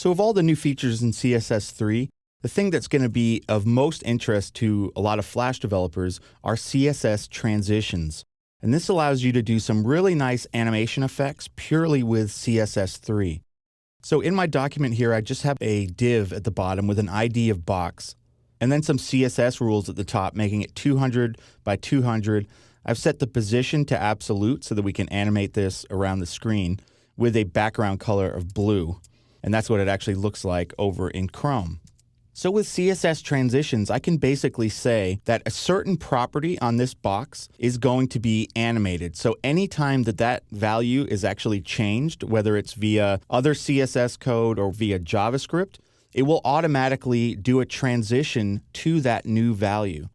So of all the new features in CSS3, the thing that's going to be of most interest to a lot of Flash developers are CSS transitions. And this allows you to do some really nice animation effects purely with CSS3. So in my document here, I just have a div at the bottom with an ID of box, and then some CSS rules at the top, making it 200 by 200. I've set the position to absolute so that we can animate this around the screen with a background color of blue. And that's what it actually looks like over in Chrome. So with CSS transitions, I can basically say that a certain property on this box is going to be animated. So anytime that that value is actually changed, whether it's via other CSS code or via JavaScript, it will automatically do a transition to that new value.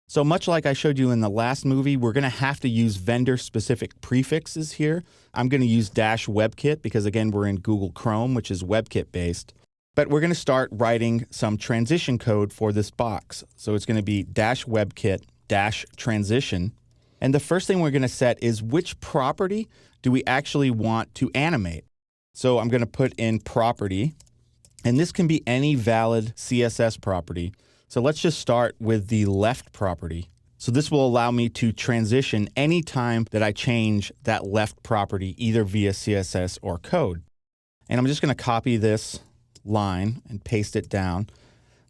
So much like I showed you in the last movie, we're going to have to use vendor-specific prefixes here. I'm going to use -WebKit because, again, we're in Google Chrome, which is WebKit-based. But we're going to start writing some transition code for this box. So it's going to be -WebKit-transition. And the first thing we're going to set is which property do we actually want to animate. So I'm going to put in property, and this can be any valid CSS property. So let's just start with the left property. So this will allow me to transition anytime that I change that left property, either via CSS or code. And I'm just going to copy this line and paste it down.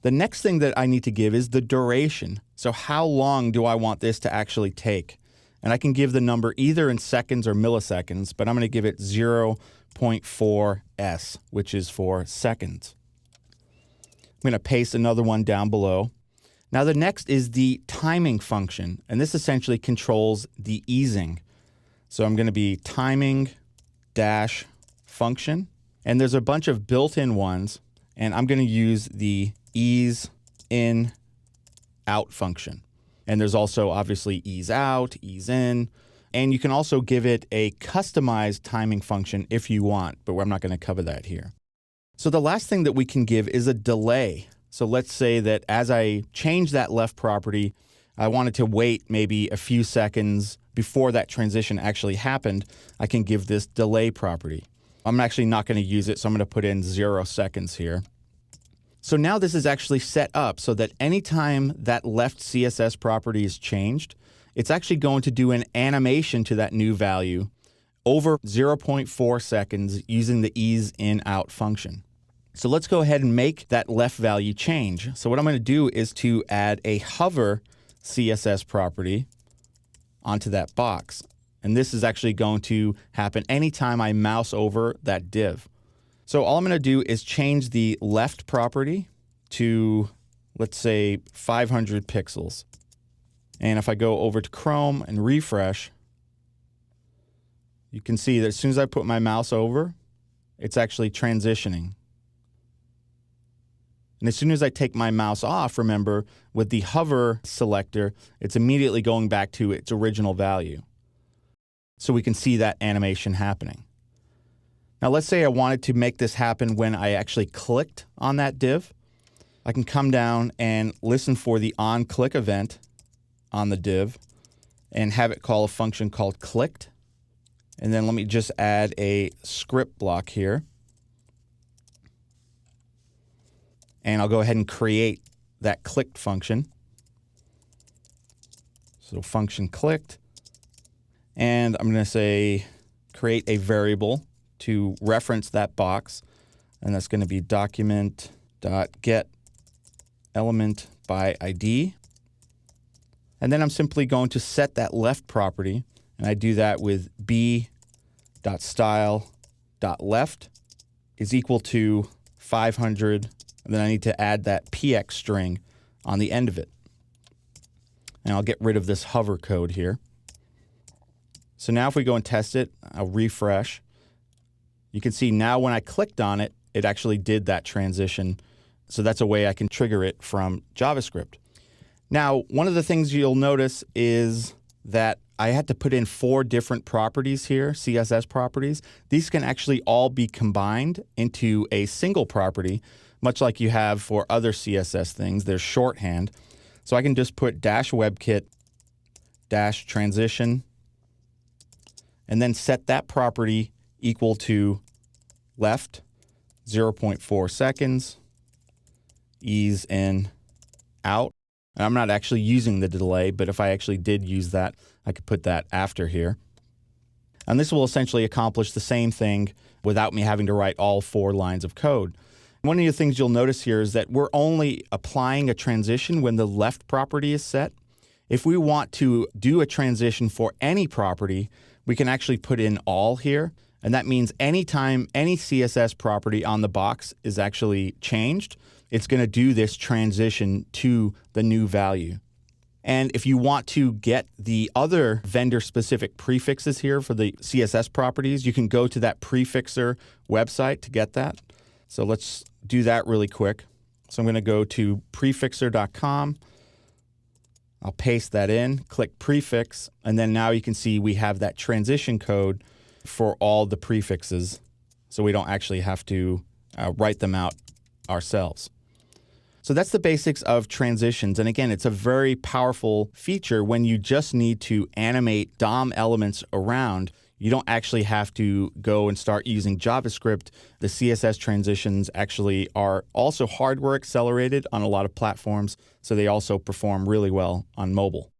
The next thing that I need to give is the duration. So how long do I want this to actually take? And I can give the number either in seconds or milliseconds, but I'm going to give it 0.4s, which is for seconds. I'm going to paste another one down below. Now the next is the timing function, and this essentially controls the easing. So I'm going to be timing-function, and there's a bunch of built-in ones, and I'm going to use the ease in out function. And there's also obviously ease out, ease in, and you can also give it a customized timing function if you want, but I'm not going to cover that here. So the last thing that we can give is a delay. So let's say that as I change that left property, I wanted to wait maybe a few seconds before that transition actually happened. I can give this delay property. I'm actually not going to use it, so I'm going to put in 0 seconds here. So now this is actually set up so that anytime that left CSS property is changed, it's actually going to do an animation to that new value over 0.4 seconds using the ease in out function. So let's go ahead and make that left value change. So what I'm going to do is to add a hover CSS property onto that box. And this is actually going to happen anytime I mouse over that div. So all I'm going to do is change the left property to, let's say, 500 pixels. And if I go over to Chrome and refresh, you can see that as soon as I put my mouse over, it's actually transitioning. And as soon as I take my mouse off, remember, with the hover selector, it's immediately going back to its original value. So we can see that animation happening. Now let's say I wanted to make this happen when I actually clicked on that div. I can come down and listen for the on-click event on the div and have it call a function called clicked. And then let me just add a script block here. And I'll go ahead and create that clicked function. So function clicked. And I'm going to say create a variable to reference that box. And that's going to be document.getElementById. And then I'm simply going to set that left property. And I do that with b.style.left is equal to 500. And then I need to add that px string on the end of it. And I'll get rid of this hover code here. So now if we go and test it, I'll refresh. You can see now when I clicked on it, it actually did that transition. So that's a way I can trigger it from JavaScript. Now, one of the things you'll notice is that I had to put in 4 different properties here, CSS properties. These can actually all be combined into a single property, much like you have for other CSS things. There's shorthand. So I can just put -WebKit-transition and then set that property equal to left 0.4 seconds, ease in, out. And I'm not actually using the delay, but if I actually did use that, I could put that after here. And this will essentially accomplish the same thing without me having to write all 4 lines of code. One of the things you'll notice here is that we're only applying a transition when the left property is set. If we want to do a transition for any property, we can actually put in all here. And that means anytime any CSS property on the box is actually changed, it's going to do this transition to the new value. And if you want to get the other vendor-specific prefixes here for the CSS properties, you can go to that prefixer website to get that. So let's do that really quick. So I'm going to go to prefixer.com. I'll paste that in, click prefix, and then now you can see we have that transition code for all the prefixes, so we don't actually have to write them out ourselves. So that's the basics of transitions. And again, it's a very powerful feature when you just need to animate DOM elements around. You don't actually have to go and start using JavaScript. The CSS transitions actually are also hardware accelerated on a lot of platforms, so they also perform really well on mobile.